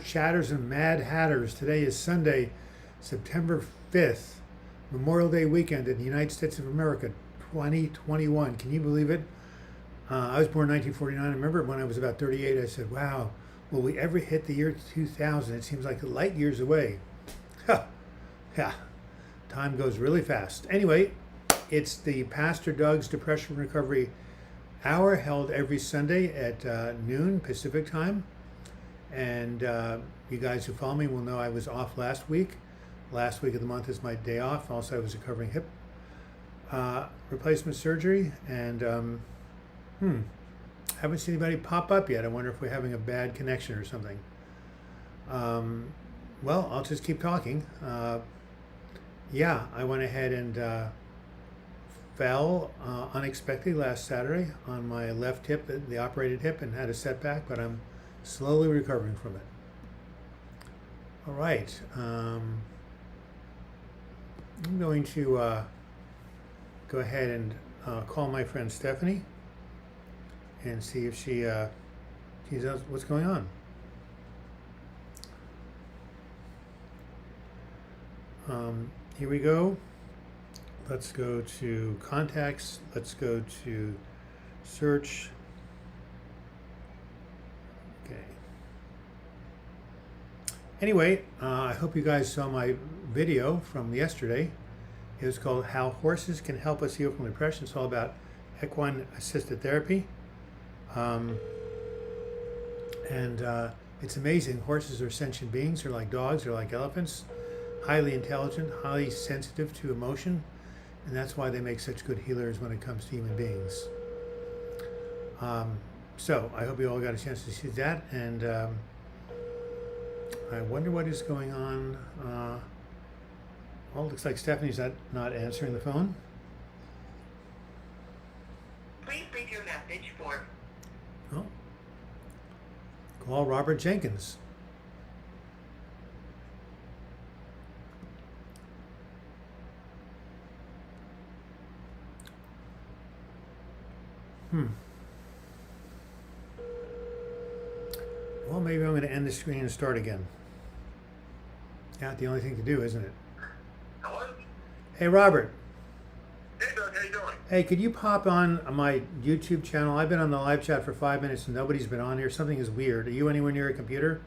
chatters and mad hatters. Today is Sunday, September 5th, Memorial Day weekend in the United States of America, 2021. Can you believe it? I was born in 1949. I remember when I was about 38, I said, wow, will we ever hit the year 2000? It seems like light years away. Yeah, time goes really fast. Anyway, it's the Pastor Doug's Depression Recovery Hour, held every Sunday at noon Pacific time. And you guys who follow me will know I was off last week. Last week of the month is my day off. Also, I was recovering hip replacement surgery. And haven't seen anybody pop up yet. I wonder if we're having a bad connection or something. Well, I'll just keep talking. Yeah, I went ahead and fell unexpectedly last Saturday on my left hip, the operated hip, and had a setback, but I'm slowly recovering from it. All right. I'm going to go ahead and call my friend Stephanie and see if she knows what's going on. Here we go. Let's go to contacts. Let's go to search. Okay. Anyway, I hope you guys saw my video from yesterday. It was called How Horses Can Help Us Heal from Depression. It's all about equine assisted therapy. It's amazing. Horses are sentient beings. They're like dogs. They're like elephants. Highly intelligent, highly sensitive to emotion. And that's why they make such good healers when it comes to human beings. So I hope you all got a chance to see that. And I wonder what is going on. Well, it looks like Stephanie's not answering the phone. Please leave your message for... Oh. Call Robert Jenkins. Well, maybe I'm going to end the screen and start again. Yeah, the only thing to do, isn't it? Hello? Hey, Robert. Hey, Doug, how you doing? Hey, could you pop on my YouTube channel? I've been on the live chat for 5 minutes and nobody's been on here. Something is weird. Are you anywhere near a computer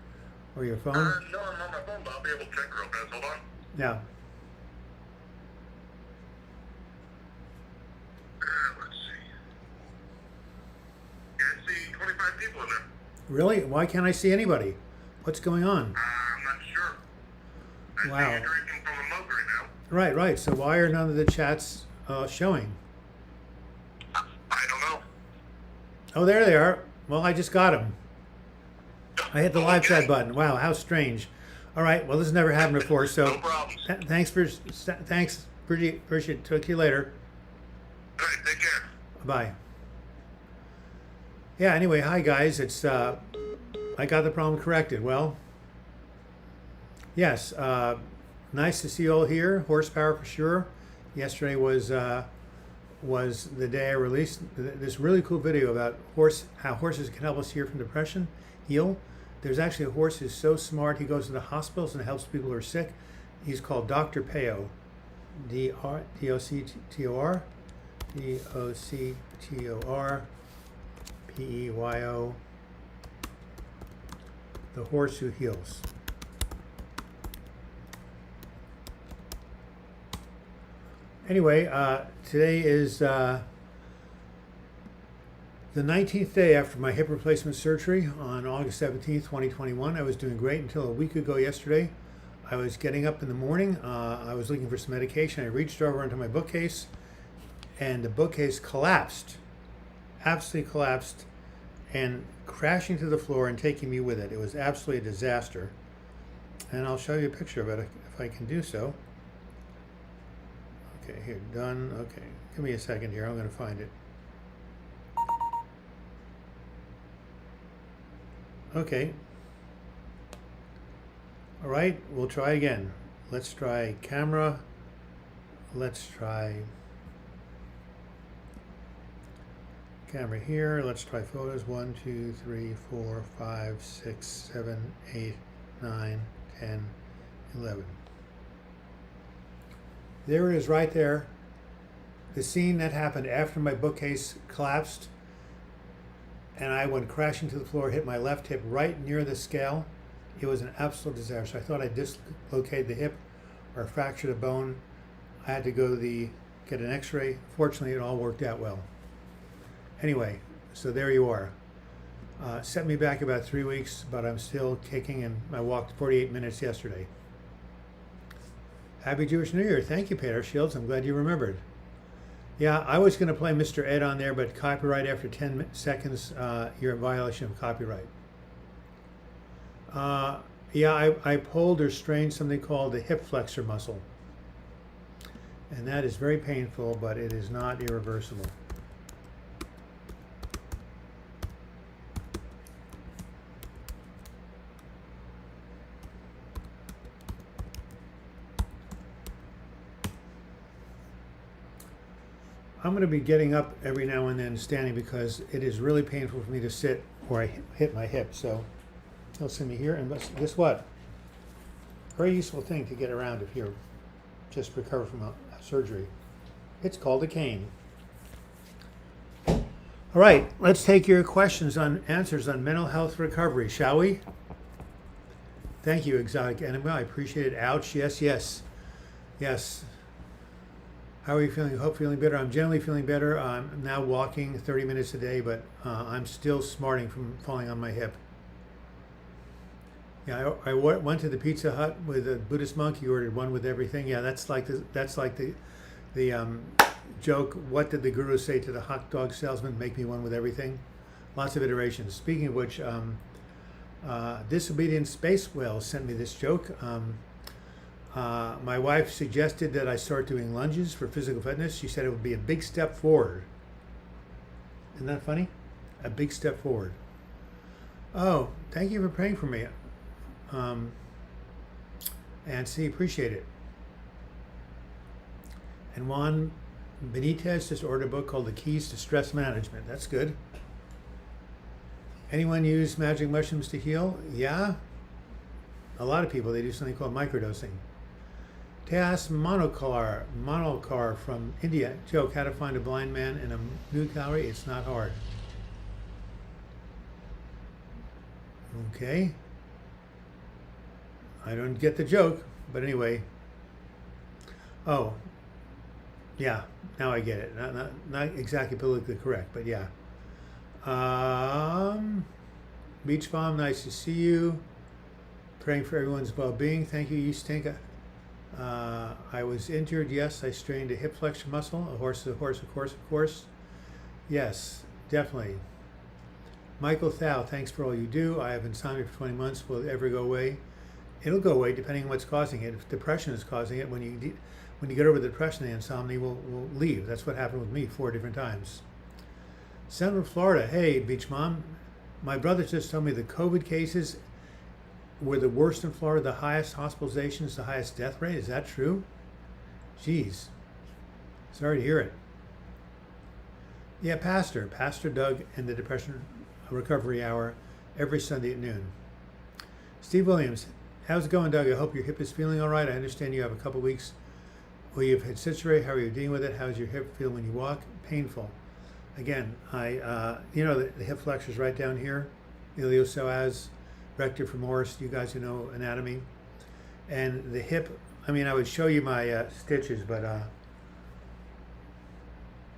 or your phone? No, I'm on my phone, but I'll be able to check real fast. Hold on. Yeah. Let's see. Yeah, I see 25 people in there. Really? Why can't I see anybody? What's going on? I'm not sure. I Wow. see you drinking from a mug right now. Right. So why are none of the chats showing? I don't know. Oh, there they are. Well, I just got them. I hit the live Okay. chat button. Wow, how strange. All right. Well, this has never happened before. So No problems. thanks. Appreciate it. Talk to you later. All right, take care. Bye. Yeah, anyway, hi guys. It's I got the problem corrected. Well, yes, nice to see you all here. Horsepower for sure. Yesterday was the day I released this really cool video about how horses can help us heal from depression, heal. There's actually a horse who's so smart he goes to the hospitals and helps people who are sick. He's called Dr. Peo, D-O-C-T-O-R, D-O-C-T-O-R. P-E-Y-O, the horse who heals. Anyway, today is the 19th day after my hip replacement surgery on August 17th, 2021. I was doing great until a week ago yesterday. I was getting up in the morning. I was looking for some medication. I reached over into my bookcase and the bookcase collapsed. Absolutely collapsed and crashing to the floor and taking me with it. It was absolutely a disaster. And I'll show you a picture of it if I can do so. Okay, here, done. Okay, give me a second here. I'm going to find it. Okay. All right, we'll try again. Let's try camera. Let's try camera here. Let's try photos. 1, 2, 3, 4, 5, 6, 7, 8, 9, 10, 11. There it is right there. The scene that happened after my bookcase collapsed and I went crashing to the floor, hit my left hip right near the scale. It was an absolute disaster. I thought I dislocated the hip or fractured a bone. I had to go get an x-ray. Fortunately, it all worked out well. Anyway, so there you are. Set me back about 3 weeks, but I'm still kicking, and I walked 48 minutes yesterday. Happy Jewish New Year. Thank you, Peter Shields. I'm glad you remembered. Yeah, I was going to play Mr. Ed on there, but copyright after 10 seconds, you're in violation of copyright. Yeah, I pulled or strained something called the hip flexor muscle. And that is very painful, but it is not irreversible. I'm going to be getting up every now and then standing because it is really painful for me to sit where I hit my hip. So you'll see me here, and guess what? Very useful thing to get around if you're just recovered from a surgery. It's called a cane. All right, let's take your questions on answers on mental health recovery, shall we? Thank you, Exotic Animal. I appreciate it. Ouch. Yes, yes, yes. How are you feeling? Hope feeling better. I'm generally feeling better. I'm now walking 30 minutes a day, but I'm still smarting from falling on my hip. Yeah, I went to the Pizza Hut with a Buddhist monk. He ordered one with everything. Yeah, that's like the joke. What did the guru say to the hot dog salesman? Make me one with everything. Lots of iterations. Speaking of which, Disobedient Space Whale sent me this joke. My wife suggested that I start doing lunges for physical fitness. She said it would be a big step forward. Isn't that funny? A big step forward. Oh, thank you for praying for me. And see, appreciate it. And Juan Benitez just ordered a book called The Keys to Stress Management. That's good. Anyone use magic mushrooms to heal? Yeah. A lot of people, they do something called microdosing. Tejas Monokar from India. Joke, how to find a blind man in a nude gallery? It's not hard. Okay. I don't get the joke, but anyway. Oh, yeah, now I get it. Not exactly politically correct, but yeah. Beach Bomb, nice to see you. Praying for everyone's well-being. Thank you, Yustenka. I was injured. Yes, I strained a hip flexor muscle. A horse is a horse, of course. Yes, definitely. Michael Thal, thanks for all you do. I have insomnia for 20 months. Will it ever go away? It'll go away depending on what's causing it. If depression is causing it, when you get over the depression, the insomnia will leave. That's what happened with me 4 different times. Central Florida. Hey, Beach Mom. My brother just told me the COVID cases were the worst in Florida, the highest hospitalizations, the highest death rate. Is that true? Jeez. Sorry to hear it. Yeah, Pastor Doug and the Depression Recovery Hour every Sunday at noon. Steve Williams, how's it going, Doug? I hope your hip is feeling all right. I understand you have a couple weeks where you've had surgery. How are you dealing with it? How's your hip feel when you walk? Painful. Again, the hip flexor is right down here, iliopsoas, rector femoris, you guys who know anatomy. And the hip, I would show you my stitches, but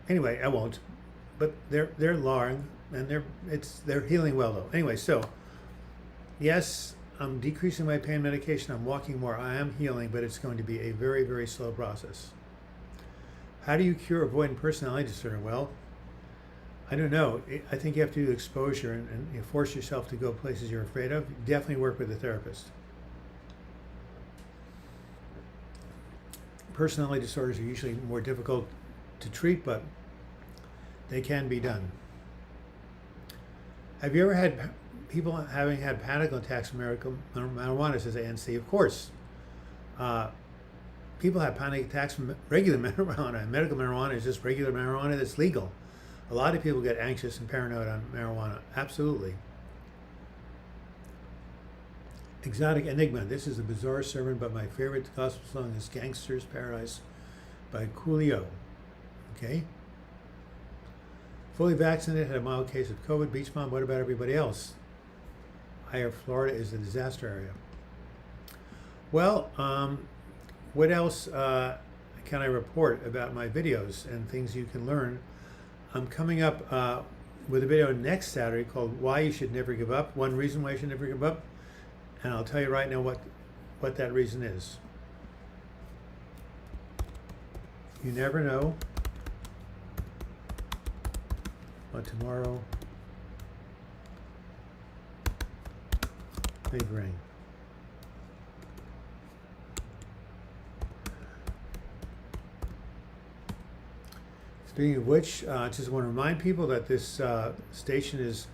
anyway, I won't. But they're long, and they're healing well though. Anyway, so yes, I'm decreasing my pain medication. I'm walking more. I am healing, but it's going to be a very, very slow process. How do you cure avoidant personality disorder? Well, I don't know. I think you have to do exposure and force yourself to go places you're afraid of. Definitely work with a therapist. Personality disorders are usually more difficult to treat, but they can be done. Have you ever had people having had panic attacks from marijuana, says ANC? Of course. People have panic attacks from regular marijuana. Medical marijuana is just regular marijuana that's legal. A lot of people get anxious and paranoid on marijuana. Absolutely. Exotic Enigma. This is a bizarre sermon, but my favorite gospel song is Gangster's Paradise by Coolio. Okay. Fully vaccinated, had a mild case of COVID. Beach Mom, what about everybody else? Florida is a disaster area. Well, what else can I report about my videos and things you can learn? I'm coming up with a video next Saturday called Why You Should Never Give Up. One reason why you should never give up. And I'll tell you right now what that reason is. You never know what tomorrow may bring. Speaking of which, I just want to remind people that this station is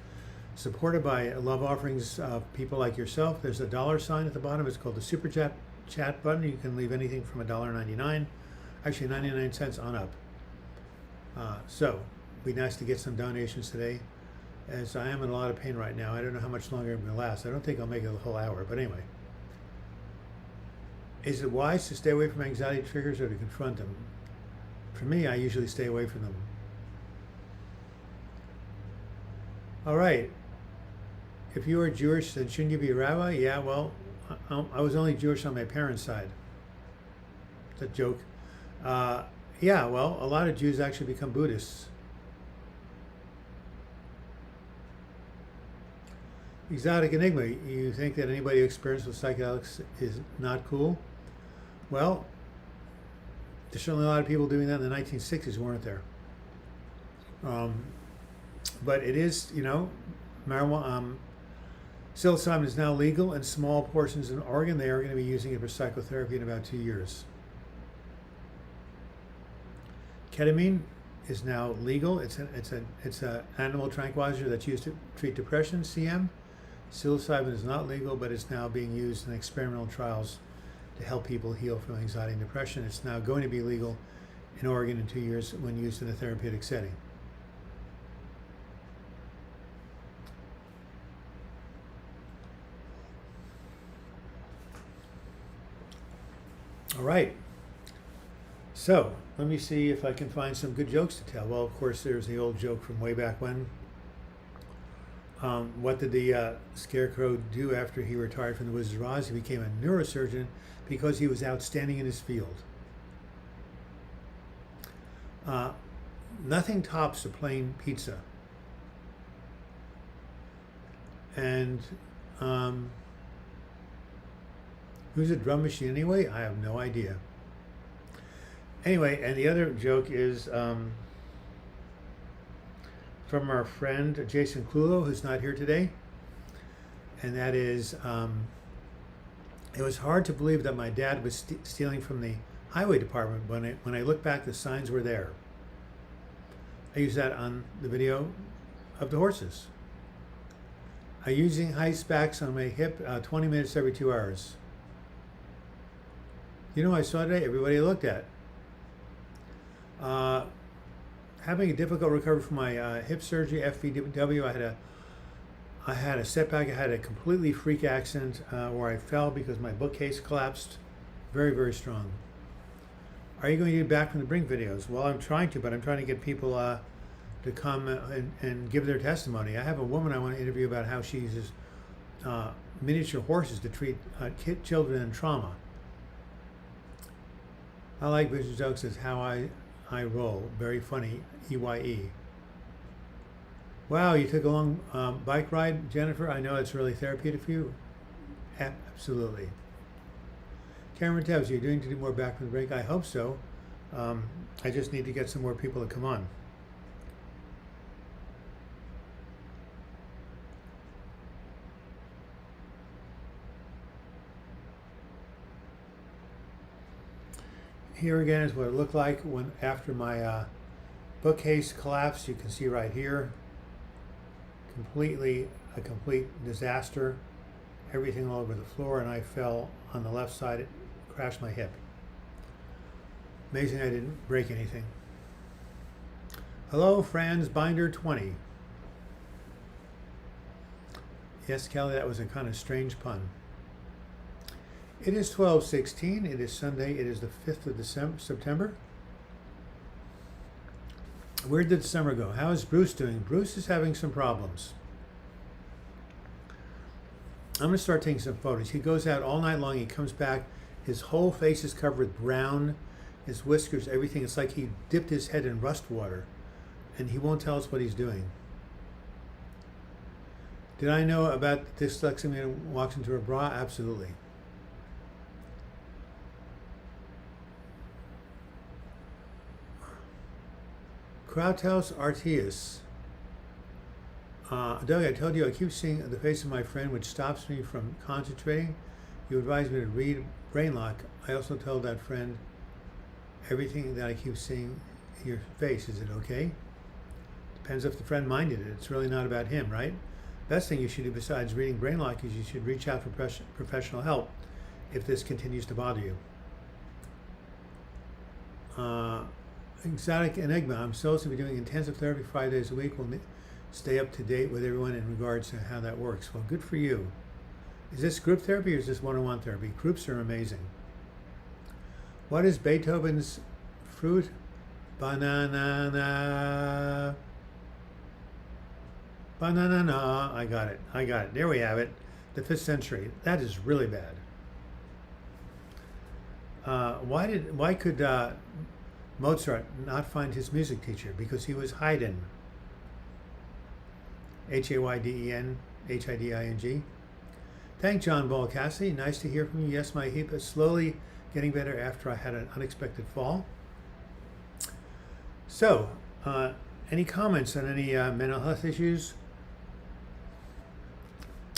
supported by love offerings of people like yourself. There's a dollar sign at the bottom. It's called the Super Chat button. You can leave anything from $1.99, actually 99 cents on up. So, it'd be nice to get some donations today, as I am in a lot of pain right now. I don't know how much longer I'm going to last. I don't think I'll make it the whole hour, but anyway. Is it wise to stay away from anxiety triggers or to confront them? For me, I usually stay away from them. All right. If you are Jewish, then shouldn't you be a rabbi? Yeah, well, I was only Jewish on my parents' side. It's a joke. Yeah, well, a lot of Jews actually become Buddhists. Exotic Enigma. You think that anybody who experiences with psychedelics is not cool? Well, there's certainly a lot of people doing that in the 1960s, weren't there? But it is, marijuana. Psilocybin is now legal in small portions in Oregon. They are going to be using it for psychotherapy in about 2 years. Ketamine is now legal. It's a animal tranquilizer that's used to treat depression, CM. Psilocybin is not legal, but it's now being used in experimental trials to help people heal from anxiety and depression. It's now going to be legal in Oregon in 2 years when used in a therapeutic setting. All right. So let me see if I can find some good jokes to tell. Well, of course, there's the old joke from way back when. What did the Scarecrow do after he retired from the Wizard of Oz? He became a neurosurgeon because he was outstanding in his field. Nothing tops a plain pizza. And who's a drum machine anyway? I have no idea. Anyway, and the other joke is from our friend Jason Clulo, who's not here today. And that is, it was hard to believe that my dad was stealing from the highway department. When I look back, the signs were there. I use that on the video of the horses. I'm using ice packs on my hip 20 minutes every 2 hours. I saw today, everybody looked at. Having a difficult recovery from my hip surgery, FVW, I had a setback. I had a completely freak accident where I fell because my bookcase collapsed. Very, very strong. Are you going to get back from the Brink videos? Well, I'm trying to, but I'm trying to get people to come and give their testimony. I have a woman I want to interview about how she uses miniature horses to treat children in trauma. I like visual jokes as how I roll. Very funny. EYE. Wow, you took a long bike ride, Jennifer. I know it's really therapeutic for you. Absolutely. Cameron Tebbs, you're doing to do more back from the break? I hope so. I just need to get some more people to come on. Here again is what it looked like after my bookcase collapsed. You can see right here, a complete disaster. Everything all over the floor, and I fell on the left side. It crashed my hip. Amazing I didn't break anything. Hello, Franz Binder 20. Yes, Kelly, that was a kind of strange pun. It is 12:16. It is Sunday. It is the 5th of September. Where did summer go? How is Bruce doing? Bruce is having some problems. I'm going to start taking some photos. He goes out all night long. He comes back. His whole face is covered with brown. His whiskers, everything. It's like he dipped his head in rust water. And he won't tell us what he's doing. Did I know about dyslexia when he walks into a bra? Absolutely. Krauthaus Artius. Doug, I told you I keep seeing the face of my friend, which stops me from concentrating. You advised me to read Brain Lock. I also told that friend everything that I keep seeing in your face. Is it okay? Depends if the friend minded it. It's really not about him, right? Best thing you should do besides reading Brain Lock is you should reach out for professional help if this continues to bother you. Exotic Enigma. I'm supposed to be doing intensive therapy 5 days a week. We'll stay up to date with everyone in regards to how that works. Well, good for you. Is this group therapy or is this one-on-one therapy? Groups are amazing. What is Beethoven's fruit? Banana. Banana. I got it. There we have it. The 5th century. That is really bad. Why could Mozart not find his music teacher? Because he was Haydn. Hayden, Hiding. Thank John Ball Cassidy. Nice to hear from you. Yes, my hip is slowly getting better after I had an unexpected fall. So, any comments on any mental health issues?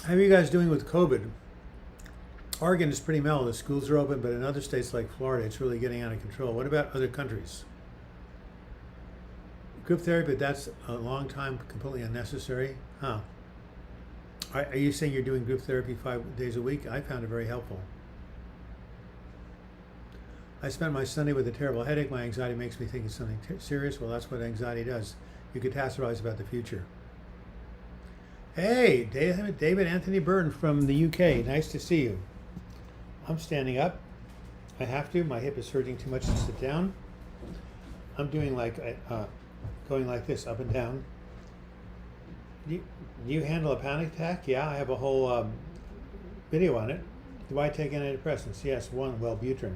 How are you guys doing with COVID? Oregon is pretty mellow. The schools are open, but in other states like Florida, it's really getting out of control. What about other countries? Group therapy, but that's a long time, completely unnecessary. Huh. Are you saying you're doing group therapy 5 days a week? I found it very helpful. I spent my Sunday with a terrible headache. My anxiety makes me think it's something serious. Well, that's what anxiety does. You catastrophize about the future. Hey, David Anthony Byrne from the UK. Nice to see you. I'm standing up. I have to. My hip is hurting too much to sit down. I'm doing like going like this, up and down. Do you handle a panic attack? Yeah, I have a whole video on it. Do I take antidepressants? Yes, one, Wellbutrin.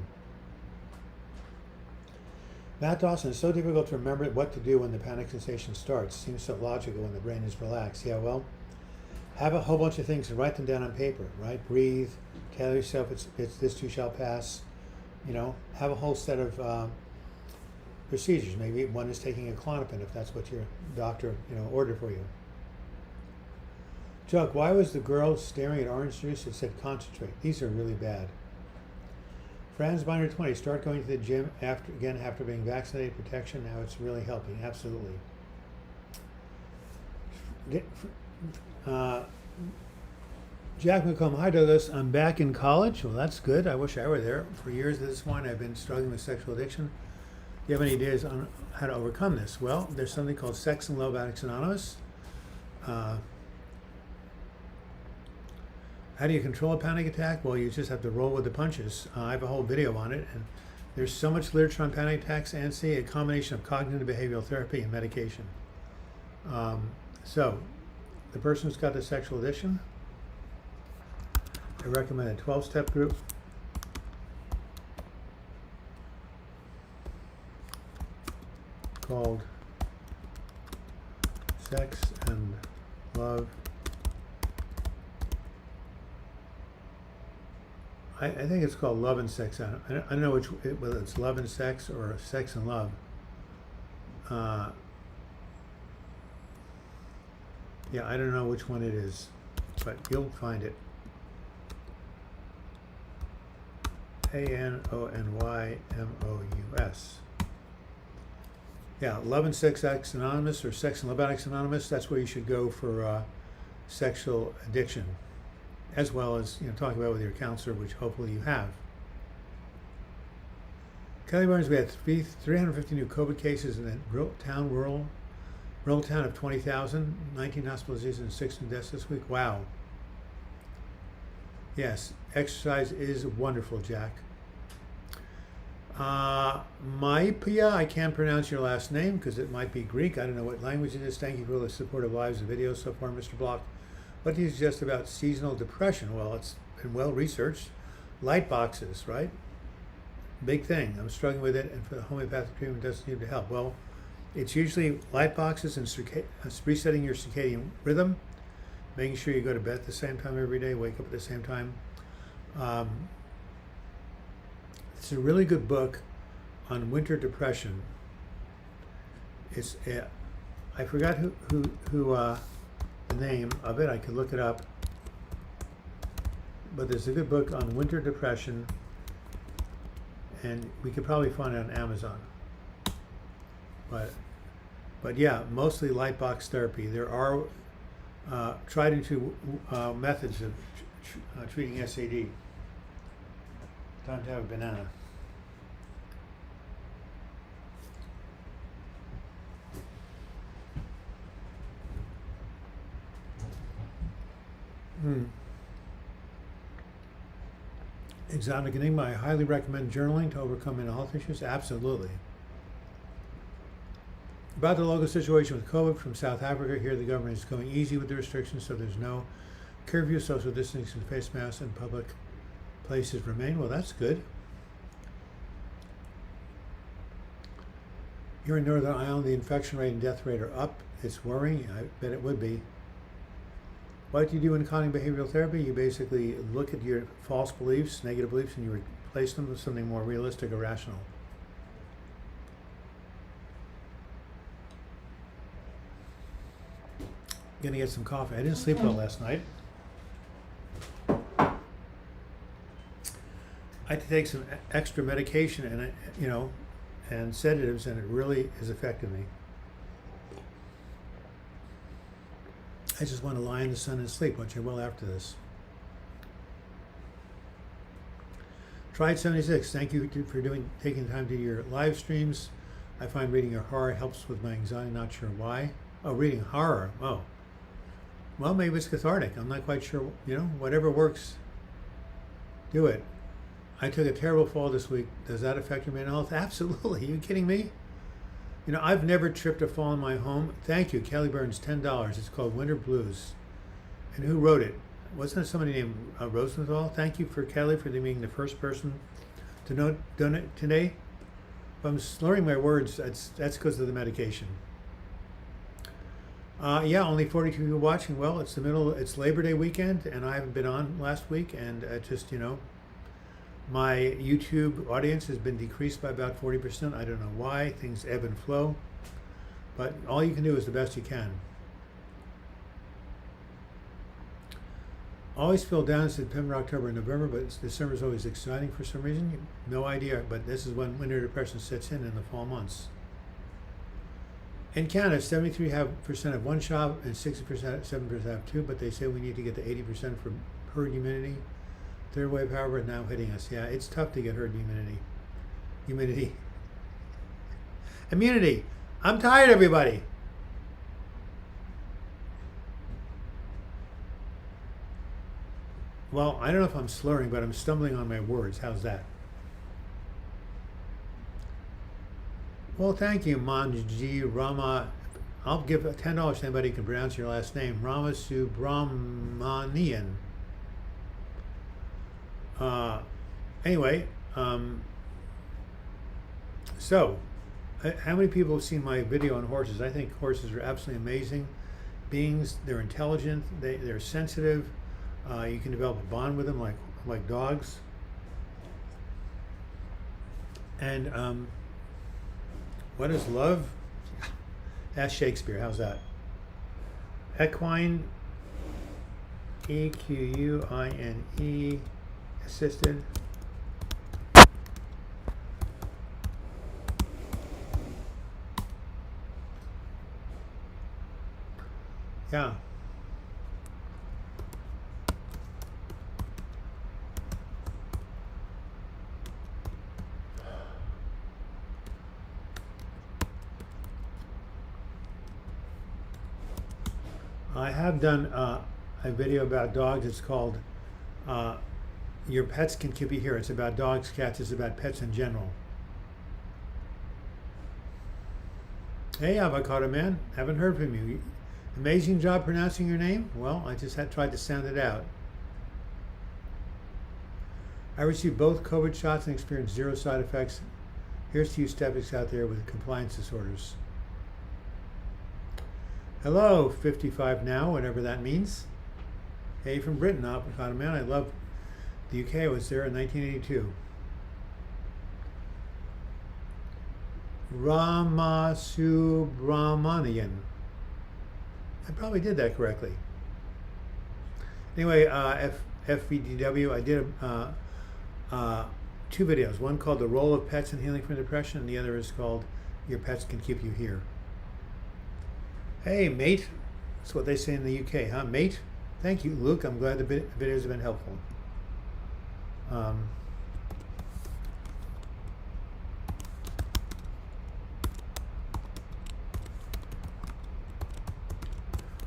Matt Dawson, it's so difficult to remember what to do when the panic sensation starts. Seems so logical when the brain is relaxed. Yeah, well, have a whole bunch of things and write them down on paper, right? Breathe, tell yourself it's this too shall pass. You know, have a whole set of procedures. Maybe one is taking a Klonopin if that's what your doctor, ordered for you. Chuck, why was the girl staring at orange juice that said concentrate? These are really bad. Franz Binder 20, start going to the gym after being vaccinated, protection. Now it's really helping. Absolutely. Jack McComb, hi Douglas. I'm back in college. Well, that's good. I wish I were there. For years at this point, I've been struggling with sexual addiction. Do you have any ideas on how to overcome this? Well, there's something called Sex and Love Addicts Anonymous. How do you control a panic attack? Well, you just have to roll with the punches. I have a whole video on it, and there's so much literature on panic attacks and a combination of cognitive behavioral therapy and medication. So, the person who's got the sexual addiction, I recommend a 12-step group. Called Sex and Love. I think it's called Love and Sex. I don't know whether it's Love and Sex or Sex and Love. Yeah, I don't know which one it is, but you'll find it. ANONYMOUS. Yeah, Love and Sex Addicts Anonymous or Sex and Love Addicts Anonymous. That's where you should go for sexual addiction, as well as talk about it with your counselor, which hopefully you have. Kelly Barnes, we had 350 new COVID cases in the rural town of 20,000, 19 hospitalizations and 6 new deaths this week. Wow. Yes, exercise is wonderful, Jack. Maipia, I can't pronounce your last name because it might be Greek. I don't know what language it is. Thank you for the support of lives and videos so far, Mr. Bloch. What do you suggest about seasonal depression? Well, it's been well researched. Light boxes, right? Big thing. I'm struggling with it, and for the homeopathic treatment doesn't seem to help. Well, it's usually light boxes and resetting your circadian rhythm, making sure you go to bed at the same time every day, wake up at the same time. It's a really good book on winter depression. It's I forgot who the name of it. I could look it up, but there's a good book on winter depression, and we could probably find it on Amazon. But yeah, mostly light box therapy. There are tried and true methods of treating SAD. Time to have a banana. Exotic Enigma, I highly recommend journaling to overcome mental health issues. Absolutely. About the local situation with COVID from South Africa, here the government is going easy with the restrictions, so there's no curfew, social distancing, face masks, and public places remain. Well, that's good. Here in Northern Ireland, the infection rate and death rate are up. It's worrying. I bet it would be. What do you do in cognitive behavioral therapy? You basically look at your false beliefs, negative beliefs, and you replace them with something more realistic or rational. Gonna get some coffee. I didn't sleep well last night. I had to take some extra medication and and sedatives, and it really has affected me. I just want to lie in the sun and sleep, which I will after this. Tried 76. Thank you for taking time to do your live streams. I find reading your horror helps with my anxiety. Not sure why. Oh, reading horror. Oh. Well, maybe it's cathartic. I'm not quite sure. Whatever works, do it. I took a terrible fall this week. Does that affect your mental health? Absolutely. Are you kidding me? I've never tripped or fallen in my home. Thank you, Kelly Burns, $10. It's called Winter Blues. And who wrote it? Wasn't it somebody named Rosenthal? Thank you for Kelly for being the first person to donate today. If I'm slurring my words, that's because of the medication. Yeah, only 42 people watching. Well, it's Labor Day weekend, and I haven't been on last week, and my YouTube audience has been decreased by about 40%. I don't know why. Things ebb and flow. But all you can do is the best you can. Always feel down in September, October, and November, but December is always exciting for some reason. No idea, but this is when winter depression sets in the fall months. In Canada, 73% have one shot and 67% have two, but they say we need to get to 80% for herd immunity. Third wave, however, is now hitting us. Yeah, it's tough to get herd immunity. Immunity. I'm tired, everybody. Well, I don't know if I'm slurring, but I'm stumbling on my words. How's that? Well, thank you, Manji Rama. I'll give $10 to anybody who can pronounce your last name. Rama Subramanian. Anyway, so how many people have seen my video on horses? I think horses are absolutely amazing beings. They're intelligent. They're sensitive. You can develop a bond with them like dogs. And what is love? Ask Shakespeare. How's that? Equine, Equine, assisted. Yeah. I have done a video about dogs. It's called Your pets can keep you here. It's about dogs, cats. It's about pets in general. Hey, Avocado Man. Haven't heard from you. Amazing job pronouncing your name. Well, I just had tried to sound it out. I received both COVID shots and experienced 0 side effects. Here's to you skeptics out there with compliance disorders. Hello, 55 now, whatever that means. Hey, from Britain, Avocado Man. I love the UK. I was there in 1982. Ramasubramanian. I probably did that correctly. Anyway, FVDW, I did 2 videos. One called The Role of Pets in Healing from Depression, and the other is called Your Pets Can Keep You Here. Hey, mate. That's what they say in the UK, huh, mate? Thank you, Luke. I'm glad the videos have been helpful.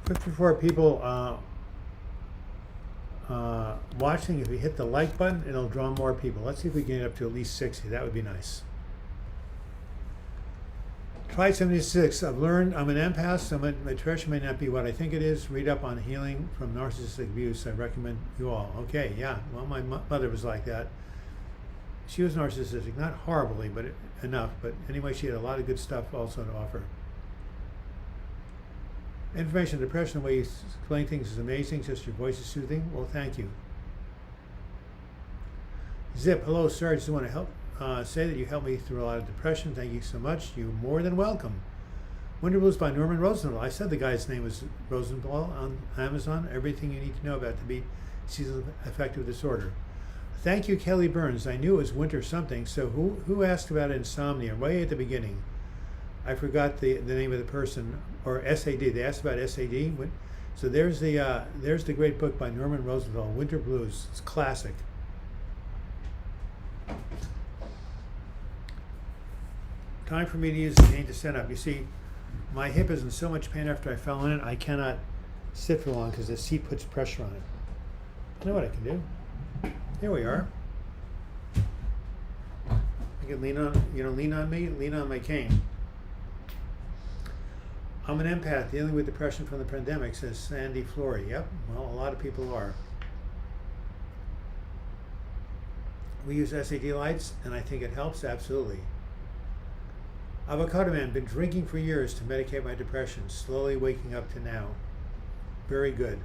Before people watching, if you hit the like button, it'll draw more people. Let's see if we can get up to at least 60. That would be nice. Try 76. I've learned I'm an empath, so my depression may not be what I think it is. Read up on healing from narcissistic abuse. I recommend you all. Okay, yeah. Well, my mother was like that. She was narcissistic, not horribly, but enough. But anyway, she had a lot of good stuff also to offer. Information on depression, the way you explain things is amazing. Just your voice is soothing. Well, thank you. Zip, hello, sir. I just want to help say that you helped me through a lot of depression. Thank you so much. You're more than welcome. Winter Blues by Norman Rosenthal. I said the guy's name was Rosenthal on Amazon. Everything you need to know about to beat seasonal affective disorder. Thank you, Kelly Burns. I knew it was winter something. So who asked about insomnia way at the beginning? I forgot the name of the person, or SAD. They asked about SAD. So there's the great book by Norman Rosenthal, Winter Blues. It's classic. Time for me to use the cane to stand up. You see, my hip is in so much pain after I fell on it, I cannot sit for long because the seat puts pressure on it. I know what I can do. Here we are. I can lean on, lean on me, lean on my cane. I'm an empath dealing with depression from the pandemic, says Sandy Flory. Yep, well, a lot of people are. We use SAD lights, and I think it helps, absolutely. Avocado Man, been drinking for years to medicate my depression, slowly waking up to now. Very good.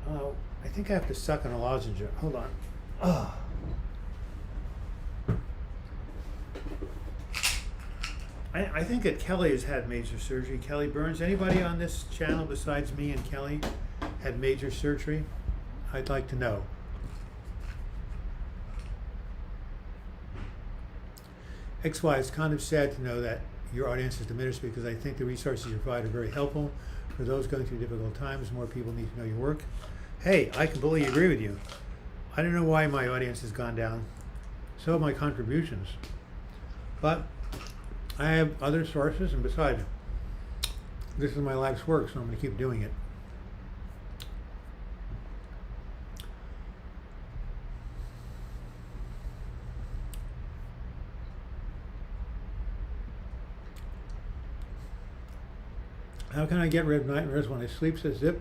I think I have to suck on a lozenge. Hold on. Oh. I think that Kelly has had major surgery. Kelly Burns. Anybody on this channel besides me and Kelly had major surgery? I'd like to know. XY, it's kind of sad to know that your audience is diminished because I think the resources you provide are very helpful for those going through difficult times. More people need to know your work. Hey, I completely agree with you. I don't know why my audience has gone down. So have my contributions. But I have other sources, and besides, this is my life's work, so I'm going to keep doing it. How can I get rid of nightmares when I sleep, says Zip.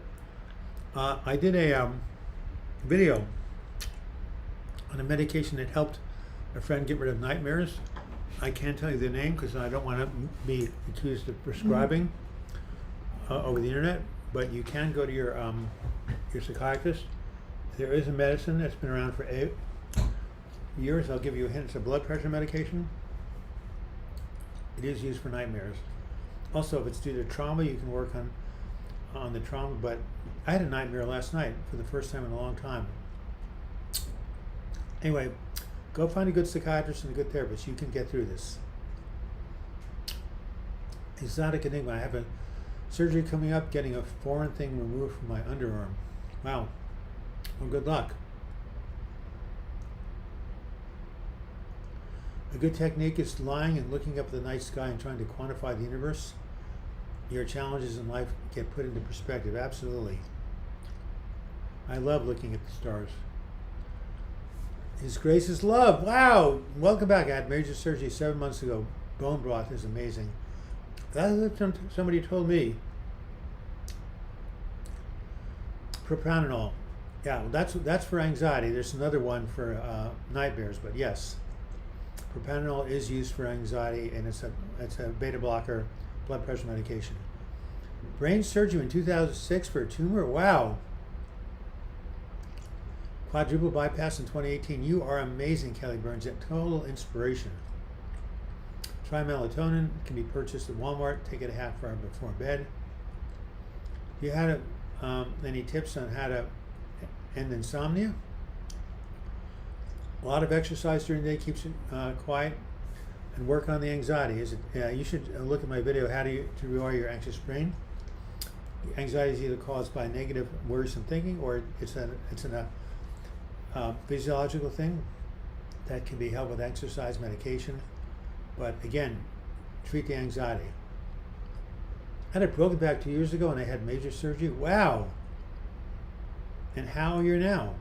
I did a video on a medication that helped a friend get rid of nightmares. I can't tell you the name because I don't want to be accused of prescribing over the internet, but you can go to your psychiatrist. There is a medicine that's been around for 8 years. I'll give you a hint. It's a blood pressure medication. It is used for nightmares. Also, if it's due to trauma, you can work on the trauma, but I had a nightmare last night for the first time in a long time. Anyway, go find a good psychiatrist and a good therapist. You can get through this. Exotic enigma. I have a surgery coming up, getting a foreign thing removed from my underarm. Wow. Well, good luck. A good technique is lying and looking up at the night sky and trying to quantify the universe. Your challenges in life get put into perspective. Absolutely. I love looking at the stars. His Grace is love. Wow. Welcome back. I had major surgery 7 months ago. Bone broth is amazing. That's what somebody told me. Propranolol. Yeah, well, that's for anxiety. There's another one for nightmares, but yes, propranolol is used for anxiety, and it's a beta blocker, blood pressure medication. Brain surgery in 2006 for a tumor. Wow. Quadruple bypass in 2018. You are amazing, Kelly Burns. A total inspiration. Try melatonin. It can be purchased at Walmart. Take it a half hour before bed. Do you have any tips on how to end insomnia? A lot of exercise during the day keeps you quiet, and work on the anxiety. You should look at my video, How to Rewire Your Anxious Brain. Anxiety is either caused by negative, worrisome thinking, or it's a physiological thing that can be helped with exercise, medication. But again, treat the anxiety. I had a broken back 2 years ago and I had major surgery. Wow. And how are you now?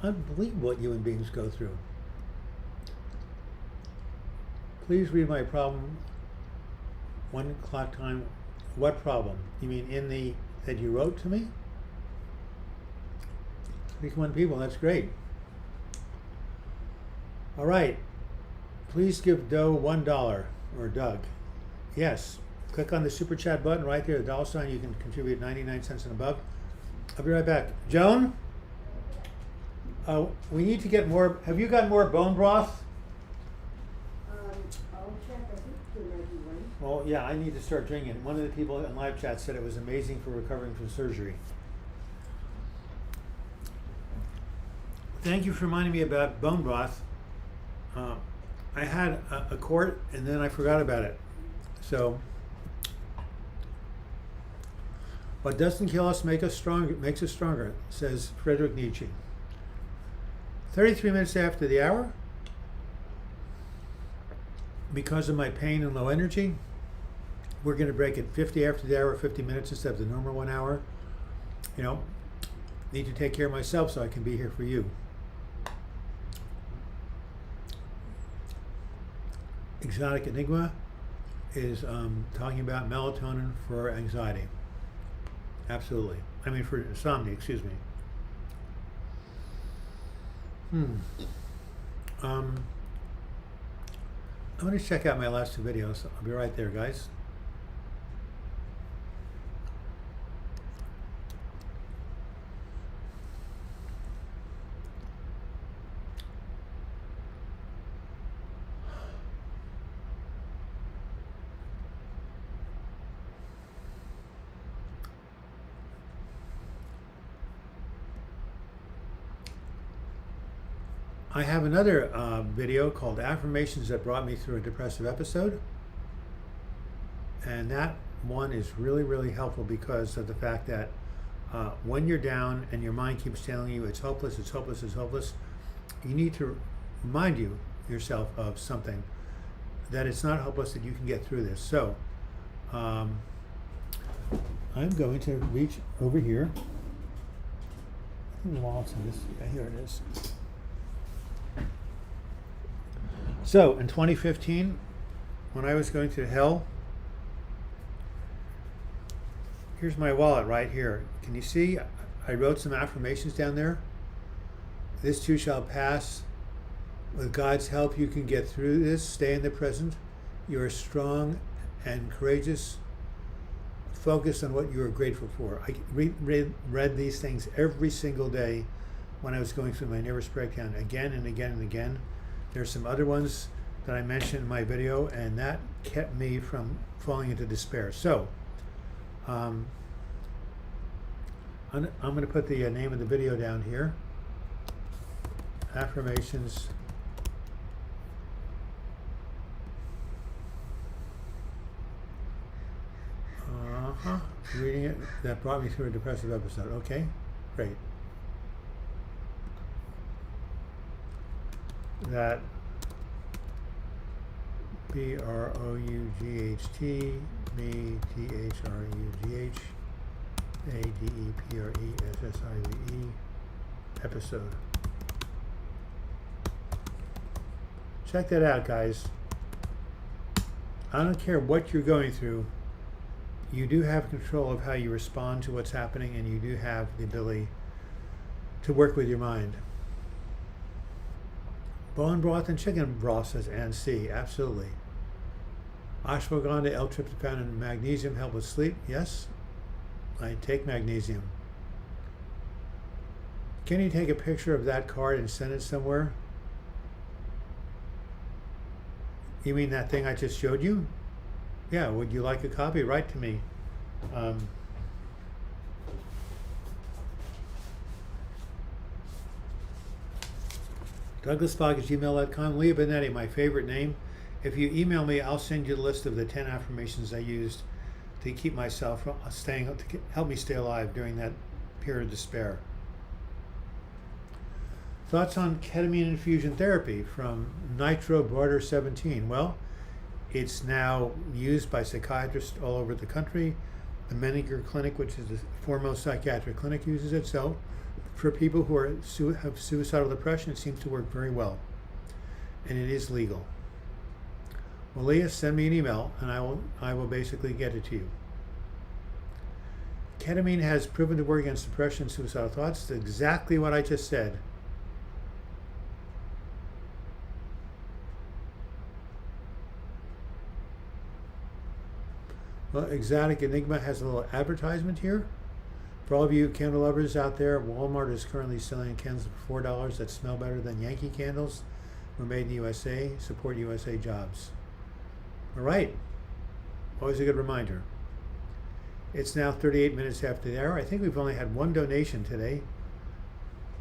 Unbelievable what human beings go through. Please read my problem. 1 o'clock time. What problem? You mean that you wrote to me? 21 people, that's great. All right. Please give Doe $1 or Doug. Yes. Click on the super chat button right there, the dollar sign. You can contribute 99 cents and above. I'll be right back. Joan? We need to get more. Have you got more bone broth? I'll check. I think there might be one. Well, yeah, I need to start drinking. One of the people in live chat said it was amazing for recovering from surgery. Thank you for reminding me about bone broth. I had a quart and then I forgot about it. So, what doesn't kill us makes us stronger, says Friedrich Nietzsche. 33 minutes after the hour, because of my pain and low energy, we're going to break it 50 after the hour, 50 minutes instead of the normal 1 hour. You know, need to take care of myself so I can be here for you. Exotic Enigma is talking about melatonin for anxiety. Absolutely. I mean, for insomnia, excuse me. I'm going to check out my last 2 videos. I'll be right there, guys. I have another video called Affirmations that brought me through a depressive episode. And that one is really, really helpful because of the fact that when you're down and your mind keeps telling you it's hopeless, it's hopeless, it's hopeless, you need to remind yourself of something, that it's not hopeless, that you can get through this. So I'm going to reach over here. I think the wallet's in this. Yeah, here it is. So in 2015, when I was going through hell, here's my wallet right here. Can you see? I wrote some affirmations down there. This too shall pass. With God's help, you can get through this. Stay in the present. You are strong and courageous. Focus on what you are grateful for. I read these things every single day when I was going through my nervous breakdown, again and again and again. There's some other ones that I mentioned in my video, and that kept me from falling into despair. So, I'm going to put the name of the video down here. Affirmations. Reading it, that brought me through a depressive episode. Okay, great. That BROUGHT, me THRUGH, ADEPRESSIVE episode. Check that out, guys. I don't care what you're going through. You do have control of how you respond to what's happening, and you do have the ability to work with your mind. Bone broth and chicken broth, says Ann C. Absolutely. Ashwagandha, L-tryptophan, and magnesium help with sleep. Yes, I take magnesium. Can you take a picture of that card and send it somewhere? You mean that thing I just showed you? Yeah, would you like a copy? Write to me. DouglasFogg@gmail.com. Leah Benetti, my favorite name. If you email me, I'll send you the list of the 10 affirmations I used to keep myself to help me stay alive during that period of despair. Thoughts on ketamine infusion therapy from Nitro Broader 17. Well, it's now used by psychiatrists all over the country. The Menninger Clinic, which is the foremost psychiatric clinic, uses it. So for people who have suicidal depression, it seems to work very well. And it is legal. Well, Leah, send me an email and I will basically get it to you. Ketamine has proven to work against depression and suicidal thoughts. That's exactly what I just said. Well, Exotic Enigma has a little advertisement here. For all of you candle lovers out there, Walmart is currently selling candles for $4 that smell better than Yankee candles. We're made in the USA. Support USA jobs. All right. Always a good reminder. It's now 38 minutes after the hour. I think we've only had one donation today.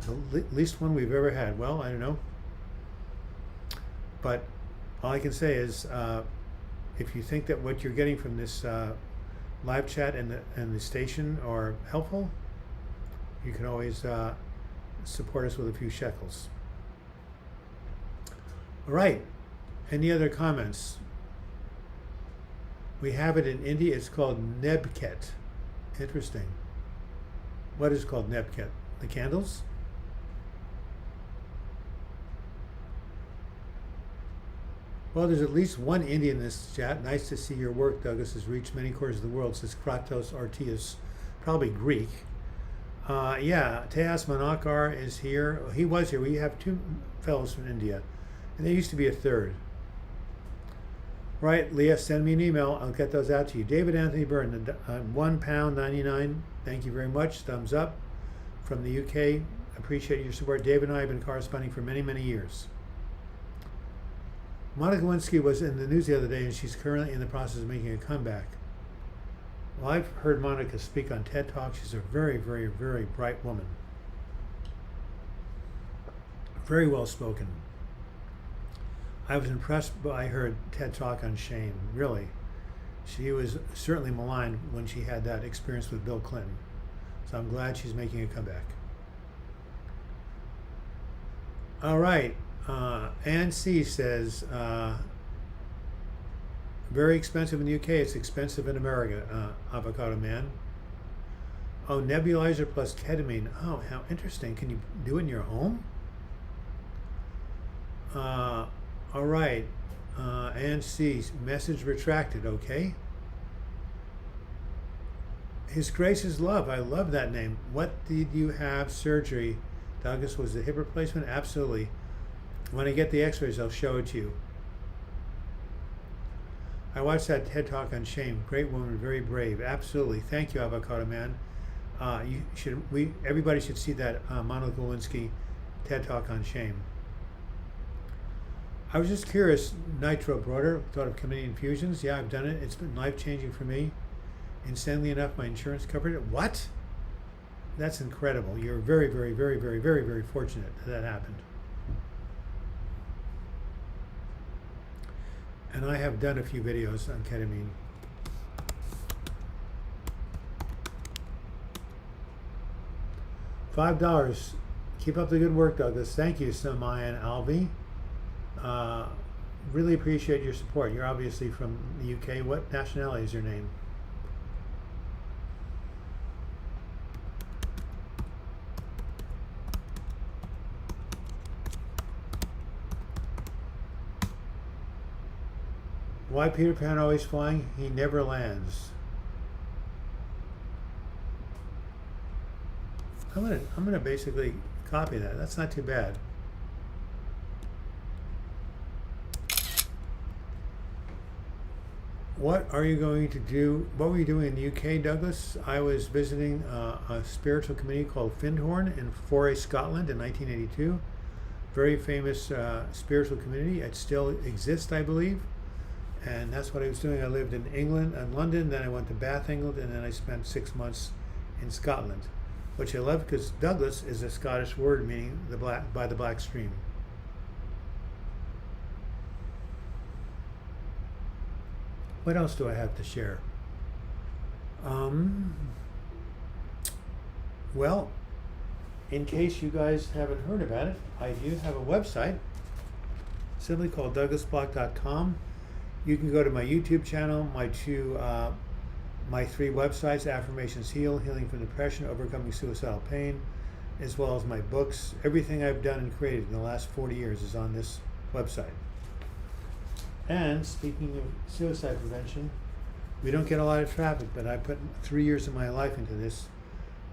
The least one we've ever had. Well, I don't know. But all I can say is, if you think that what you're getting from this live chat and the station are helpful, you can always support us with a few shekels. All right. Any other comments? We have it in India. It's called Nebket. Interesting. What is called Nebket? The candles? Well, there's at least one Indian in this chat. Nice to see your work, Douglas, has reached many corners of the world, says Kratos Artius, probably Greek. Yeah, Tejas Manakar is here. He was here. We have two fellows from India, and there used to be a third. Right, Leah, send me an email. I'll get those out to you. David Anthony Byrne, £1.99. Thank you very much. Thumbs up from the UK. Appreciate your support. David and I have been corresponding for many, many years. Monica Lewinsky was in the news the other day, and she's currently in the process of making a comeback. Well, I've heard Monica speak on TED Talk. She's a very, very, very bright woman. Very well spoken. I was impressed by her TED Talk on shame, really. She was certainly maligned when she had that experience with Bill Clinton. So I'm glad she's making a comeback. All right. Ann C says, very expensive in the UK. It's expensive in America, Avocado Man. Oh, nebulizer plus ketamine. Oh, how interesting. Can you do it in your home? All right. Ann C, message retracted. Okay. His Grace's Love. I love that name. What did you have surgery? Douglas, was the hip replacement? Absolutely. When I get the x-rays, I'll show it to you. I watched that TED Talk on shame. Great woman, very brave. Absolutely. Thank you, Avocado Man. Everybody should see that Monica Lewinsky TED Talk on shame. I was just curious, Nitro Broader, thought of community infusions. Yeah, I've done it. It's been life-changing for me. Insanely enough, my insurance covered it. What? That's incredible. You're very, very, very, very, very, very fortunate that happened. And I have done a few videos on ketamine. $5. Keep up the good work, Douglas. Thank you, Samaya and Alvi. Really appreciate your support. You're obviously from the UK. What nationality is your name? Why Peter Pan always flying? He never lands. I'm gonna basically copy that. That's not too bad. What are you going to do? What were you doing in the UK, Douglas? I was visiting a spiritual community called Findhorn in Foray, Scotland in 1982. Very famous spiritual community. It still exists, I believe. And that's what I was doing. I lived in England and London, then I went to Bath, England, and then I spent 6 months in Scotland, which I love because Douglas is a Scottish word meaning by the Black Stream. What else do I have to share? Well, in case you guys haven't heard about it, I do have a website simply called douglasbloch.com. You can go to my YouTube channel, my three websites, Affirmations Heal, Healing from Depression, Overcoming Suicidal Pain, as well as my books. Everything I've done and created in the last 40 years is on this website. And speaking of suicide prevention, we don't get a lot of traffic, but I put 3 years of my life into this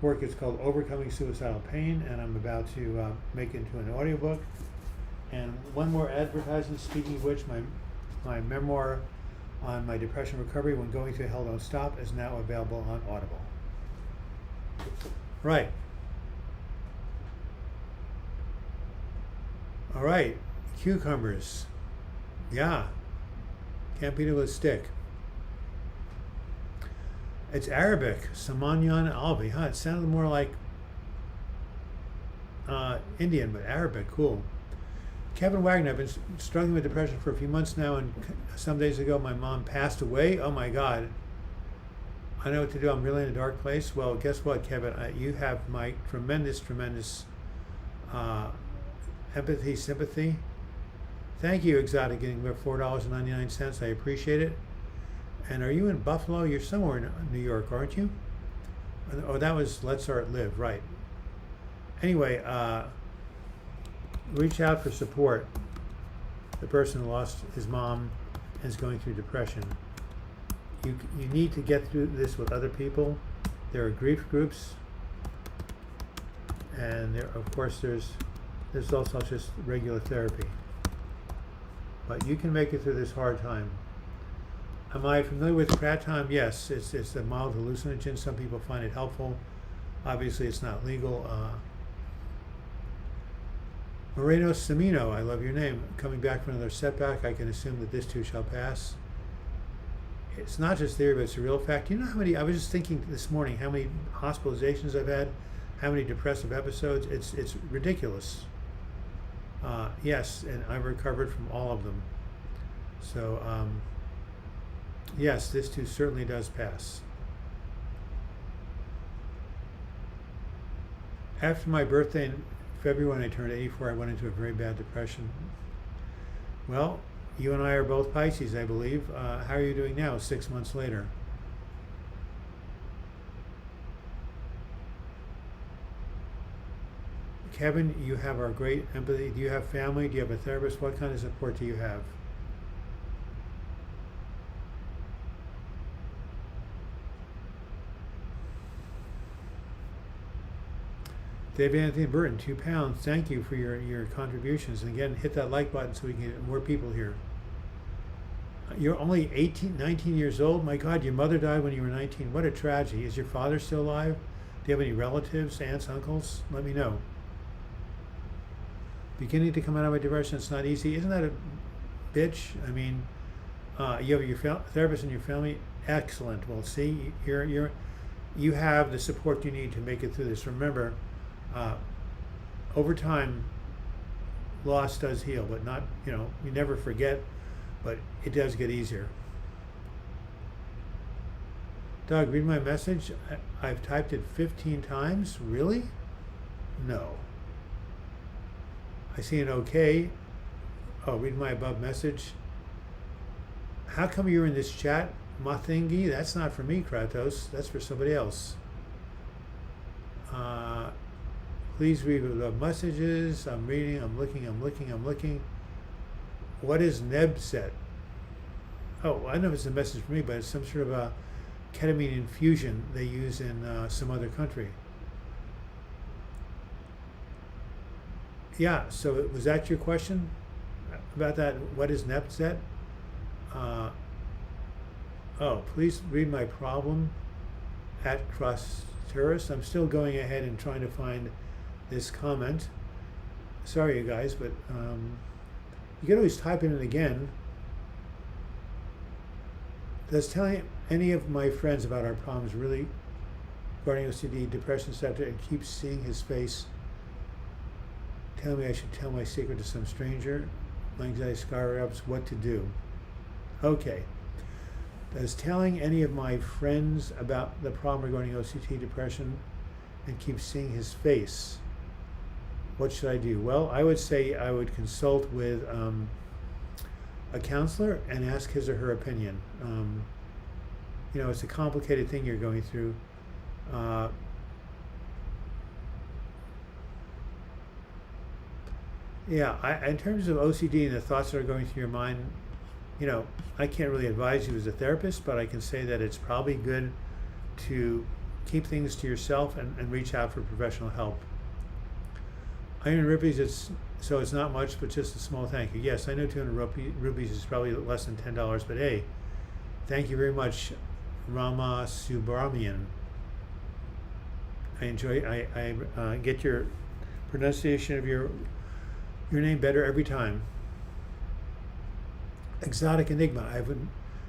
work. It's called Overcoming Suicidal Pain, and I'm about to make it into an audiobook. And one more advertisement, speaking of which, my memoir on my depression recovery, When Going Through Hell Don't Stop, is now available on Audible. Right. All right, cucumbers. Yeah, can't beat it with a stick. It's Arabic, Samanyan Albi. Huh, it sounded more like Indian, but Arabic, cool. Kevin Wagner, I've been struggling with depression for a few months now, and some days ago my mom passed away. Oh my God. I know what to do. I'm really in a dark place. Well, guess what, Kevin? You have my tremendous empathy, sympathy. Thank you, Exotic, getting about $4.99. I appreciate it. And are you in Buffalo? You're somewhere in New York, aren't you? Oh, that was Let's Art Live, right. Anyway, reach out for support. The person who lost his mom and is going through depression. You need to get through this with other people. There are grief groups, and there, of course, there's also just regular therapy. But you can make it through this hard time. Am I familiar with kratom? Yes, it's a mild hallucinogen. Some people find it helpful. Obviously, it's not legal. Moreno Semino, I love your name. Coming back from another setback, I can assume that this too shall pass. It's not just theory, but it's a real fact. You know how many, I was just thinking this morning, how many hospitalizations I've had, how many depressive episodes. It's ridiculous. Yes, and I've recovered from all of them. So, yes, this too certainly does pass. After my birthday in February, when I turned 84, I went into a very bad depression. Well, you and I are both Pisces, I believe. How are you doing now, 6 months later? Kevin, you have our great empathy. Do you have family? Do you have a therapist? What kind of support do you have? David Anthony Burton, £2. Thank you for your contributions. And again, hit that like button so we can get more people here. You're only 19 years old? My God, your mother died when you were 19. What a tragedy. Is your father still alive? Do you have any relatives, aunts, uncles? Let me know. Beginning to come out of my depression, it's not easy. Isn't that a bitch? I mean, you have your therapist and your family. Excellent. Well, see, you have the support you need to make it through this. Remember, over time, loss does heal, but not, you never forget, but it does get easier. Doug, read my message. I've typed it 15 times. Really? No. I see an okay. Oh, read my above message. How come you're in this chat, Mathingi? That's not for me, Kratos. That's for somebody else. Please read the messages. I'm reading, I'm looking. What is Nebset? Oh, I don't know if it's a message for me, but it's some sort of a ketamine infusion they use in some other country. Yeah, so was that your question about that? What is NEPZET? Oh, please read my problem at Cross Terrace. I'm still going ahead and trying to find this comment. Sorry, you guys, but you can always type it in again. Does telling any of my friends about our problems really regarding OCD, depression, etc., and keep seeing his face tell me I should tell my secret to some stranger? My anxiety skyrockets. What to do? Okay. Does telling any of my friends about the problem regarding OCD, depression, and keep seeing his face, what should I do? Well, I would say I would consult with a counselor and ask his or her opinion. You know, it's a complicated thing you're going through. Yeah, in terms of OCD and the thoughts that are going through your mind, you know, I can't really advise you as a therapist, but I can say that it's probably good to keep things to yourself and reach out for professional help. Iron rupees, so it's not much, but just a small thank you. Yes, I know 200 rupees is probably less than $10, but hey, thank you very much, Rama Subramanian. I get your pronunciation of your name better every time. Exotic Enigma. I've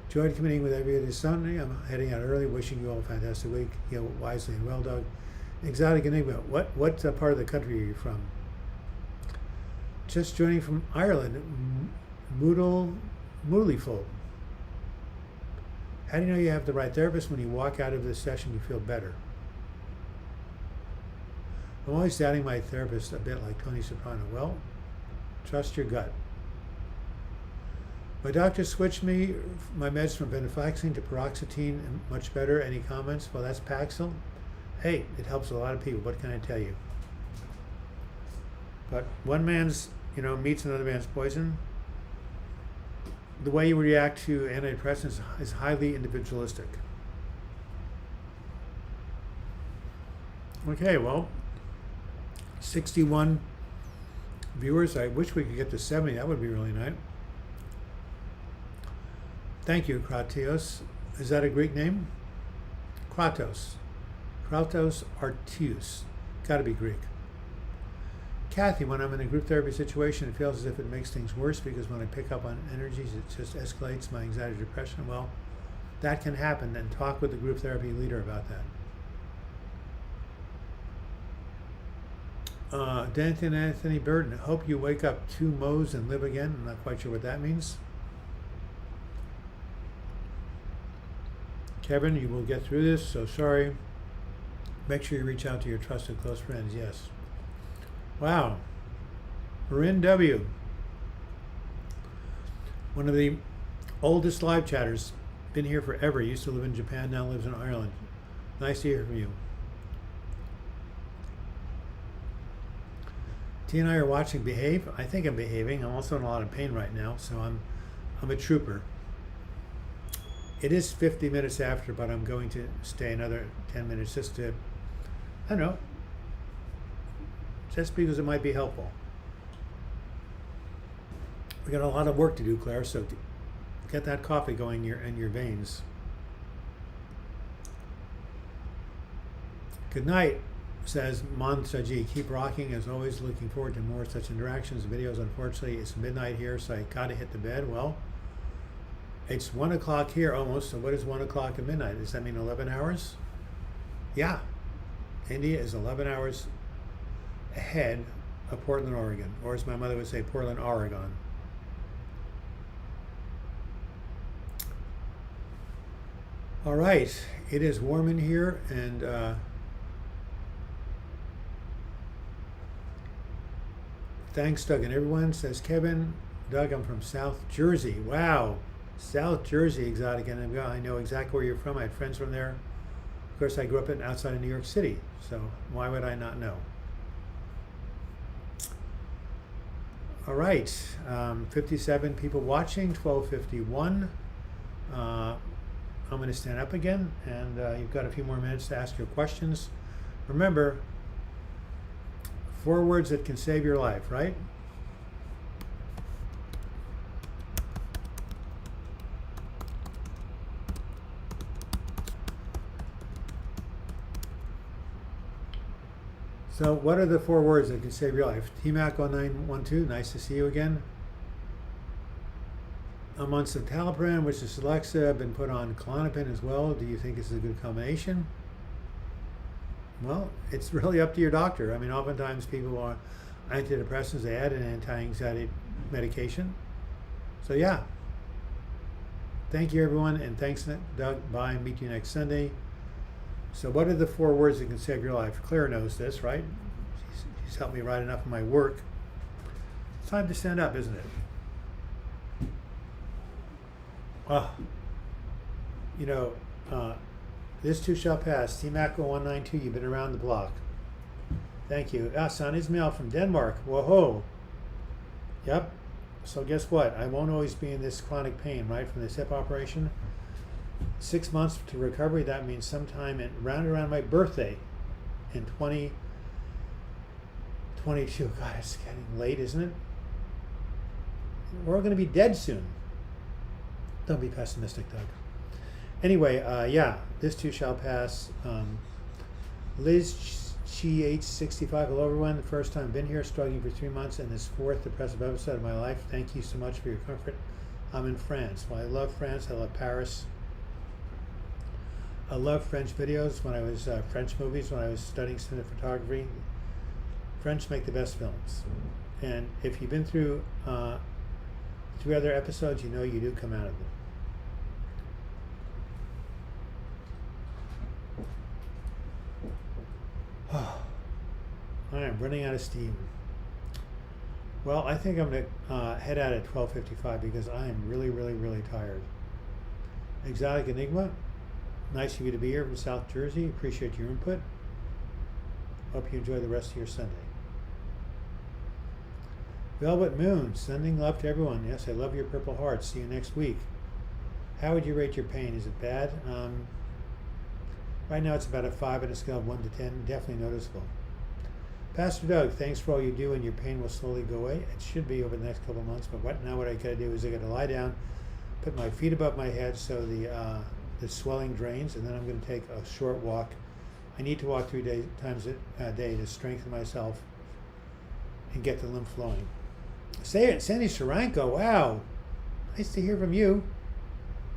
enjoyed committing with every other Sunday. I'm heading out early. Wishing you all a fantastic week. Heal wisely and well, Doug. Exotic Enigma. What part of the country are you from? Just joining from Ireland. Moodleyful. How do you know you have the right therapist? When you walk out of this session, you feel better. I'm always doubting my therapist a bit like Tony Soprano. Well, trust your gut. My doctor switched me my meds from venlafaxine to paroxetine, and much better. Any comments? Well, that's Paxil. Hey, it helps a lot of people. What can I tell you? But one man's, meat's another man's poison. The way you react to antidepressants is highly individualistic. Okay, well, 61 viewers. I wish we could get to 70. That would be really nice. Thank you, Kratios. Is that a Greek name? Kratos. Kratos Artius. Got to be Greek. Kathy, when I'm in a group therapy situation, it feels as if it makes things worse because when I pick up on energies, it just escalates my anxiety, depression. Well, that can happen, and talk with the group therapy leader about that. Anthony Burton, hope you wake up 2 Mo's and live again. I'm not quite sure what that means. Kevin, you will get through this, so sorry. Make sure you reach out to your trusted close friends, yes. Wow. Marin W. One of the oldest live chatters. Been here forever. Used to live in Japan, now lives in Ireland. Nice to hear from you. T and I are watching Behave. I think I'm behaving. I'm also in a lot of pain right now, so I'm a trooper. It is 50 minutes after, but I'm going to stay another 10 minutes just to, I don't know, just because it might be helpful. We got a lot of work to do, Claire, so get that coffee going in your veins. Good night, says Monsaji. Keep rocking. As always, looking forward to more such interactions, videos. Unfortunately, it's midnight here, so I got to hit the bed. Well, it's 1 o'clock here almost, so what is 1 o'clock at midnight? Does that mean 11 hours? Yeah. India is 11 hours ahead of Portland, Oregon. Or as my mother would say, Portland, Oregon. All right. It is warm in here, and thanks, Doug and everyone, says Kevin. Doug, I'm from South Jersey. Wow. South Jersey, Exotic, and I know exactly where you're from. I had friends from there. Of course, I grew up outside of New York City, so why would I not know? All right, 57 people watching, 12:51. I'm going to stand up again, and you've got a few more minutes to ask your questions. Remember, 4 words that can save your life, right? So what are the 4 words that can save your life? TMAC1912, nice to see you again. I'm on citalopram, which is Alexa. I've been put on Klonopin as well. Do you think this is a good combination? Well, it's really up to your doctor. I mean, oftentimes people are antidepressants, they add an anti-anxiety medication. So yeah. Thank you, everyone, and thanks, Doug. Bye. Meet you next Sunday. So what are the 4 words that can save your life? Claire knows this, right? She's helped me write enough of my work. It's time to stand up, isn't it? You know, this too shall pass. TMAC0192, you've been around the block. Thank you. Son Ismail from Denmark. Whoa. Yep. So guess what? I won't always be in this chronic pain, right, from this hip operation. 6 months to recovery. That means sometime around my birthday in 2022. God, it's getting late, isn't it? We're all going to be dead soon. Don't be pessimistic, Doug. Anyway, yeah, this too shall pass. Liz CH65, hello everyone. The first time been here, struggling for 3 months, and this 4th depressive episode of my life. Thank you so much for your comfort. I'm in France. Well, I love France. I love Paris. I love French videos. When I was French movies, when I was studying cinematography, French make the best films. And if you've been through 3 other episodes, you know you do come out of them. I am running out of steam. Well, I think I'm going to head out at 12:55 because I am really, really, really tired. Exotic Enigma, nice of you to be here from South Jersey. Appreciate your input. Hope you enjoy the rest of your Sunday. Velvet Moon, sending love to everyone. Yes, I love your purple hearts. See you next week. How would you rate your pain? Is it bad? Right now it's about a 5 on a scale of 1 to 10. Definitely noticeable. Pastor Doug, thanks for all you do, and your pain will slowly go away. It should be over the next couple of months, but what I got to do is I got to lie down, put my feet above my head so the swelling drains, and then I'm going to take a short walk. I need to walk 3 times a day to strengthen myself and get the lymph flowing. Sandy Saranko, wow, nice to hear from you.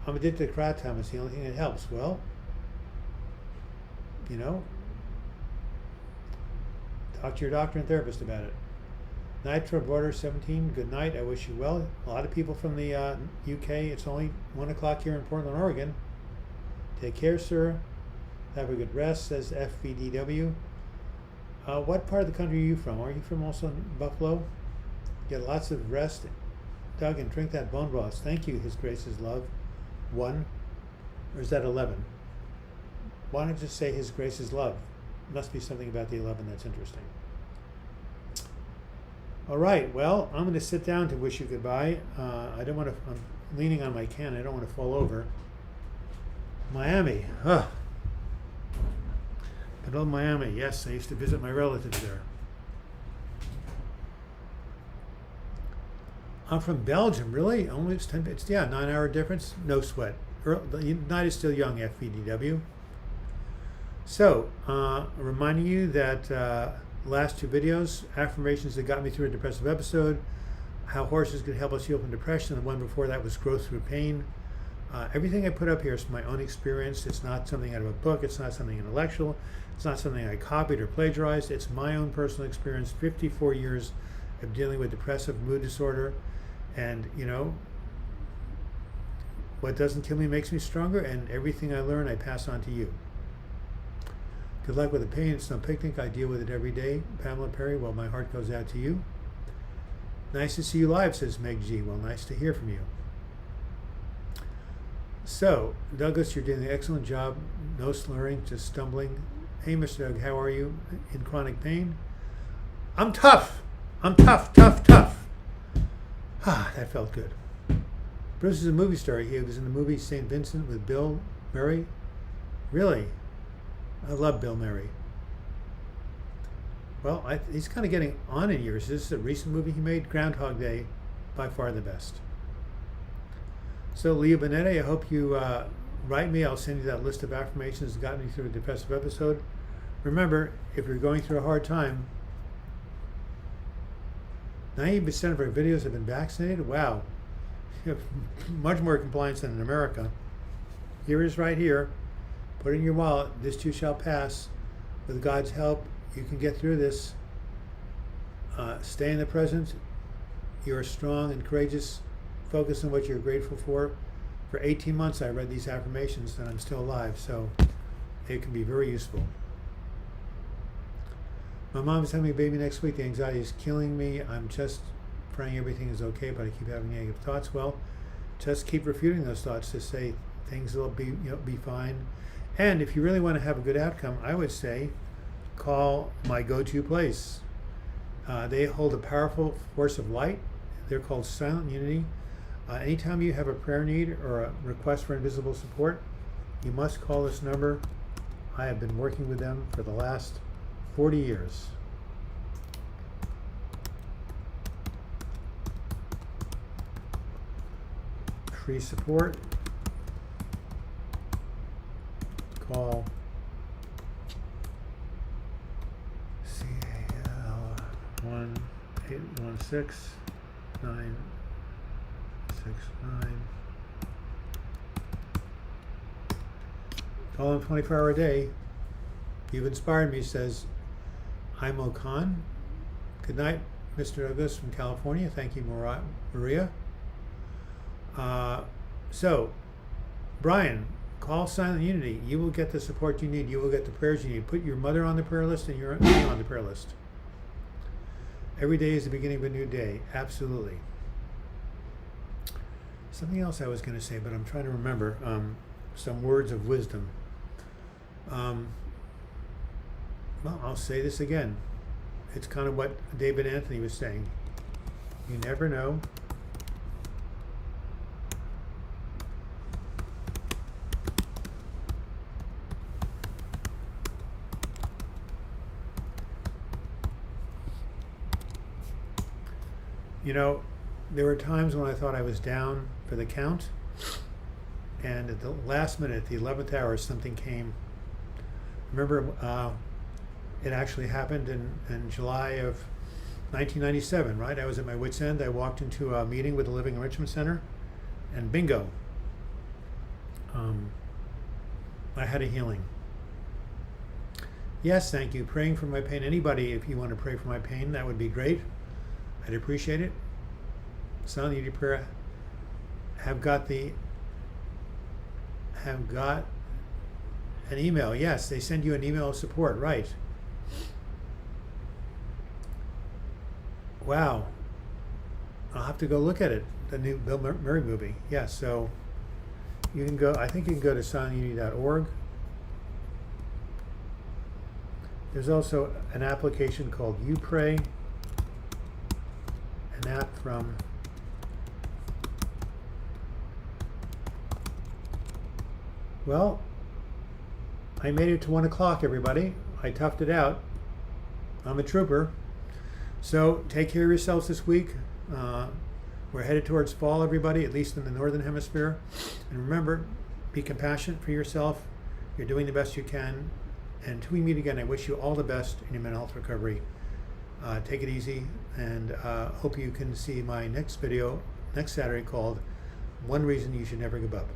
I'm addicted to kratom. It's the only thing that helps. Well, you know, talk to your doctor and therapist about it. Nitro Border 17, good night. I wish you well. A lot of people from the UK. It's only 1 o'clock here in Portland, Oregon. Take care, sir. Have a good rest, says FVDW. What part of the country are you from? Are you from also Buffalo? Get lots of rest, Doug, and drink that bone broth. Thank you, His Grace's love. 1, or is that 11? Why not just say His Grace's love? Must be something about the 11 that's interesting. All right, well, I'm going to sit down to wish you goodbye. I don't want to, I'm leaning on my can. I don't want to fall over. Miami. Good old Miami. Yes, I used to visit my relatives there. I'm from Belgium, really? Only it's 10. It's 9-hour difference. No sweat. The night is still young. FVDW. So, reminding you that last 2 videos, affirmations that got me through a depressive episode, how horses could help us heal from depression. The one before that was growth through pain. Everything I put up here is from my own experience. It's not something out of a book. It's not something intellectual. It's not something I copied or plagiarized. It's my own personal experience. 54 years of dealing with depressive mood disorder. And, you know, what doesn't kill me makes me stronger, and everything I learn I pass on to you. Good luck with the pain. It's no picnic. I deal with it every day. Pamela Perry, well, my heart goes out to you. Nice to see you live, says Meg G. Well, nice to hear from you. So, Douglas, you're doing an excellent job. No slurring, just stumbling. Hey, Mr. Doug, how are you in chronic pain? I'm tough. I'm tough. Ah, that felt good. Bruce is a movie star. He was in the movie St. Vincent with Bill Murray. Really? I love Bill Murray. Well, he's kind of getting on in years. This is a recent movie he made, Groundhog Day, by far the best. So, Leah Benetti, I hope you write me. I'll send you that list of affirmations that got me through a depressive episode. Remember, if you're going through a hard time, 90% of our videos have been vaccinated. Wow. You have much more compliance than in America. Here it is right here. Put it in your wallet. This too shall pass. With God's help, you can get through this. Stay in the present. You are strong and courageous. Focus on what you're grateful for. For 18 months, I read these affirmations and I'm still alive, so it can be very useful. My mom is having a baby next week. The anxiety is killing me. I'm just praying everything is okay, but I keep having negative thoughts. Well, just keep refuting those thoughts to say things will be fine. And if you really want to have a good outcome, I would say call my go-to place. They hold a powerful force of light. They're called Silent Unity. Anytime you have a prayer need or a request for invisible support, you must call this number. I have been working with them for the last 40 years. Free support. Call CAL 1-816-969. Call them 24 hours a day. You've inspired me, says I'm Okan. Good night, Mr. Douglas from California. Thank you, Maria. So, Brian, call Silent Unity. You will get the support you need. You will get the prayers you need. Put your mother on the prayer list and your me on the prayer list. Every day is the beginning of a new day. Absolutely. Something else I was going to say, but I'm trying to remember. Some words of wisdom. Well, I'll say this again. It's kind of what David Anthony was saying. You never know. You know, there were times when I thought I was down for the count, and at the last minute, the 11th hour, something came. Remember, it actually happened in July of 1997, right? I was at my wit's end. I walked into a meeting with the Living Enrichment Center, and bingo, I had a healing. Yes, thank you. Praying for my pain. Anybody, if you want to pray for my pain, that would be great. I'd appreciate it. Silent Unity Prayer have got an email. Yes, they send you an email of support, right? Wow. I'll have to go look at it, the new Bill Murray movie. Yeah, so you can go, I think you can go to silentunity.org. There's also an application called You Pray, an app from well, I made it to 1 o'clock, everybody. I toughed it out. I'm a trooper. So take care of yourselves this week. We're headed towards fall, everybody, at least in the Northern Hemisphere. And remember, be compassionate for yourself. You're doing the best you can. And until we meet again, I wish you all the best in your mental health recovery. Take it easy, and hope you can see my next video next Saturday called One Reason You Should Never Give Up.